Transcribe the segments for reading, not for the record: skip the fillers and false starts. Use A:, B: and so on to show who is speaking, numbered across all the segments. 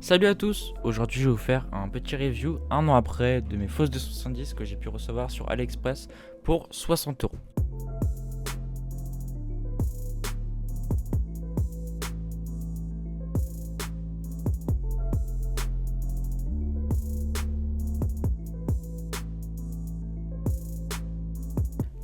A: Salut à tous, aujourd'hui je vais vous faire un petit review un an après de mes fausses 270 que j'ai pu recevoir sur AliExpress pour 60 €.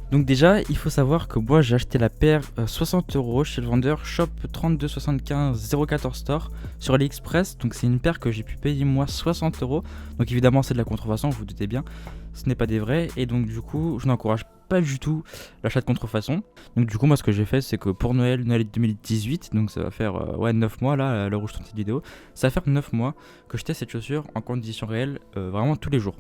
A: Donc déjà, il faut savoir que moi j'ai acheté la paire 60 € chez le vendeur Shop 3275 014 Store sur AliExpress. Donc c'est une paire que j'ai pu payer moi 60 €. Donc évidemment c'est de la contrefaçon, vous vous doutez bien, ce n'est pas des vrais. Et donc du coup je n'encourage pas du tout l'achat de contrefaçon. Donc du coup moi ce que j'ai fait c'est que pour Noël 2018, donc ça va faire 9 mois là à l'heure où je tourne cette vidéo, ça va faire 9 mois que je teste cette chaussure en condition réelle vraiment tous les jours.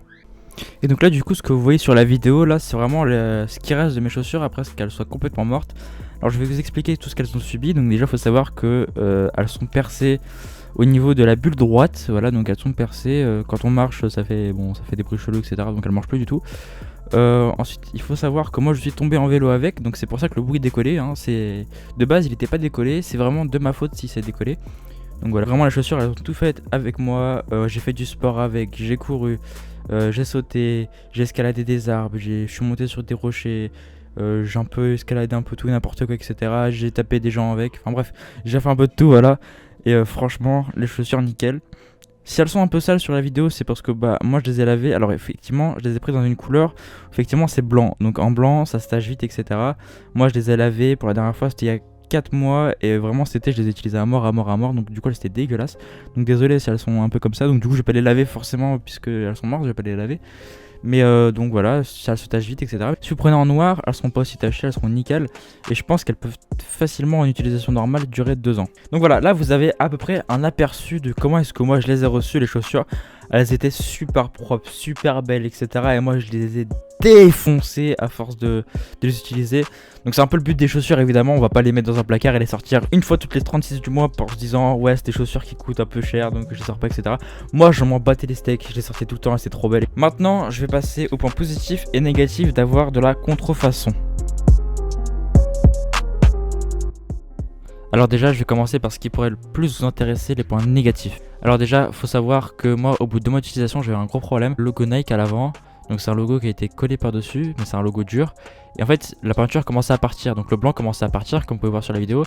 A: Et donc là du coup ce que vous voyez sur la vidéo là c'est vraiment ce qui reste de mes chaussures après qu'elles soient complètement mortes. Alors je vais vous expliquer tout ce qu'elles ont subi. Donc déjà il faut savoir que elles sont percées au niveau de la bulle droite. Voilà, donc elles sont percées, quand on marche ça fait des bruits chelous etc, donc elles marchent plus du tout. Ensuite il faut savoir que moi je suis tombé en vélo avec, donc c'est pour ça que le bruit décollé hein, de base il n'était pas décollé, c'est vraiment de ma faute si c'est décollé. Donc voilà, vraiment les chaussures elles ont tout fait avec moi, j'ai fait du sport avec, j'ai couru, j'ai sauté, j'ai escaladé des arbres, je suis monté sur des rochers, j'ai un peu escaladé un peu tout et n'importe quoi etc. J'ai tapé des gens avec, enfin bref, j'ai fait un peu de tout voilà. Et franchement les chaussures nickel. Si elles sont un peu sales sur la vidéo c'est parce que moi je les ai lavées. Alors effectivement je les ai prises dans une couleur, effectivement c'est blanc, donc en blanc ça se tache vite etc. Moi je les ai lavées pour la dernière fois, c'était il y a 4 mois et vraiment c'était, je les ai utilisées à mort, donc du coup elles étaient dégueulasses. Donc désolé si elles sont un peu comme ça, donc du coup je vais pas les laver forcément puisque elles sont mortes, je vais pas les laver. Mais donc voilà, ça se tâche vite etc. Si vous prenez en noir, elles seront pas aussi tachées, elles seront nickel. Et je pense qu'elles peuvent facilement en utilisation normale durer 2 ans. Donc voilà, là vous avez à peu près un aperçu de comment est-ce que moi je les ai reçues les chaussures. Elles étaient super propres, super belles etc. Et moi je les ai défoncées à force de les utiliser. Donc c'est un peu le but des chaussures évidemment, on va pas les mettre dans un placard et les sortir une fois toutes les 36 du mois pour se disant ouais c'est des chaussures qui coûtent un peu cher donc je les sors pas etc. Moi je m'en battais les steaks, je les sortais tout le temps et c'est trop belle. Maintenant je vais passer au point positif et négatif d'avoir de la contrefaçon. Alors déjà je vais commencer par ce qui pourrait le plus vous intéresser, les points négatifs. Alors déjà faut savoir que moi au bout de 2 mois d'utilisation j'ai eu un gros problème. Le logo Nike à l'avant, donc c'est un logo qui a été collé par dessus mais c'est un logo dur. Et en fait la peinture commençait à partir, donc le blanc commençait à partir comme vous pouvez voir sur la vidéo.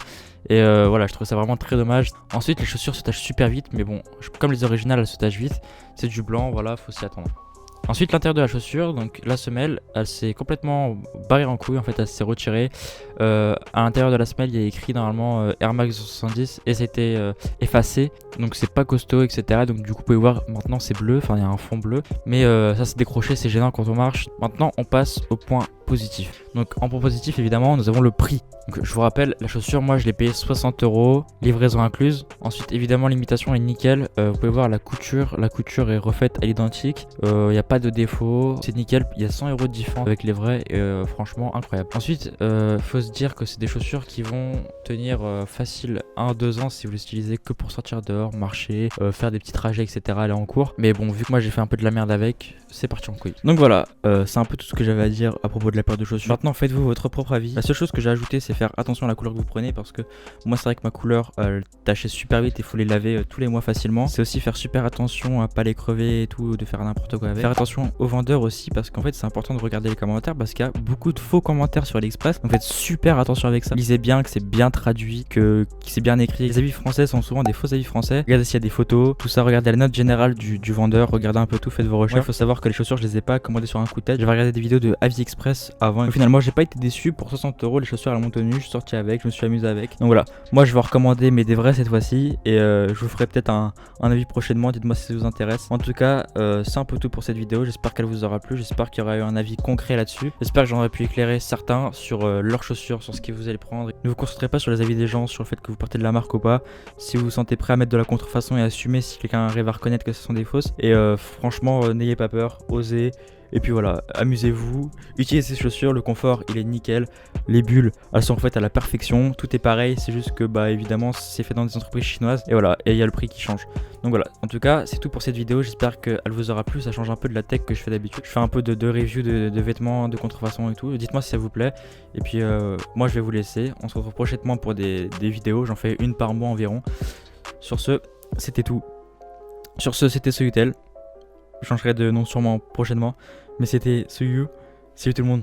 A: Et voilà, je trouve ça vraiment très dommage. Ensuite les chaussures se tachent super vite, mais bon comme les originales elles se tachent vite, c'est du blanc, voilà, faut s'y attendre. Ensuite l'intérieur de la chaussure, donc la semelle, elle s'est complètement barrée en couille, en fait elle s'est retirée. À l'intérieur de la semelle il y a écrit normalement Air Max 270 et c'était effacé, donc c'est pas costaud etc. Donc du coup vous pouvez voir maintenant c'est bleu, enfin il y a un fond bleu, mais ça c'est décroché, c'est gênant quand on marche. Maintenant on passe au point positif. Donc en point positif évidemment nous avons le prix. Donc je vous rappelle, la chaussure moi je l'ai payé 60 €, livraison incluse. Ensuite évidemment l'imitation est nickel, vous pouvez voir la couture est refaite à l'identique, il n'y a pas de défaut, c'est nickel, il y a 100 € de différence avec les vrais et franchement incroyable. Ensuite faut se dire que c'est des chaussures qui vont tenir facile 1-2 ans si vous les utilisez que pour sortir dehors, marcher, faire des petits trajets etc, aller en cours. Mais bon vu que moi j'ai fait un peu de la merde avec, c'est parti en couille. Donc voilà, c'est un peu tout ce que j'avais à dire à propos de la paire de chaussures. Maintenant faites-vous votre propre avis. La seule chose que j'ai ajouté c'est faire attention à la couleur que vous prenez, parce que moi c'est vrai que ma couleur elle tachait super vite et faut les laver tous les mois facilement. C'est aussi faire super attention à pas les crever et tout, de faire n'importe quoi avec. Faire attention aux vendeurs aussi, parce qu'en fait c'est important de regarder les commentaires parce qu'il y a beaucoup de faux commentaires sur AliExpress, donc faites super attention avec ça. Lisez bien que c'est bien traduit, que c'est bien écrit. Les avis français sont souvent des faux avis français. Regardez s'il y a des photos, tout ça, regardez la note générale du vendeur, regardez un peu tout, faites vos recherches. Il faut savoir que les chaussures je les ai pas commandées sur un coup de tête, j'avais regardé des vidéos de Avis Express avant et finalement j'ai pas été déçu. Pour 60 €, les chaussures elles m'ont tenu, je suis sorti avec, je me suis amusé avec. Donc voilà, moi je vais recommander mais des vrais cette fois-ci et je vous ferai peut-être un avis prochainement, dites-moi si ça vous intéresse. En tout cas c'est un peu tout pour cette vidéo, j'espère qu'elle vous aura plu, j'espère qu'il y aura eu un avis concret là-dessus, j'espère que j'aurai pu éclairer certains sur leurs chaussures, sur ce que vous allez prendre. Ne vous concentrez pas sur les avis des gens, sur le fait que vous portez de la marque ou pas. Si vous vous sentez prêt à mettre de la contrefaçon et assumer si quelqu'un arrive à reconnaître que ce sont des fausses. Et franchement n'ayez pas peur, osez. Et puis voilà, amusez-vous, utilisez ces chaussures, le confort il est nickel, les bulles elles sont refaites à la perfection, tout est pareil, c'est juste que évidemment c'est fait dans des entreprises chinoises et voilà, et il y a le prix qui change. Donc voilà, en tout cas c'est tout pour cette vidéo, j'espère qu'elle vous aura plu, ça change un peu de la tech que je fais d'habitude. Je fais un peu de review de vêtements, de contrefaçon et tout, dites-moi si ça vous plaît. Et puis moi je vais vous laisser, on se retrouve prochainement pour des vidéos, j'en fais une par mois environ. Sur ce, c'était tout, Sur ce, c'était Soyutel. Je changerai de nom sûrement prochainement. Mais c'était Soyu. Salut tout le monde.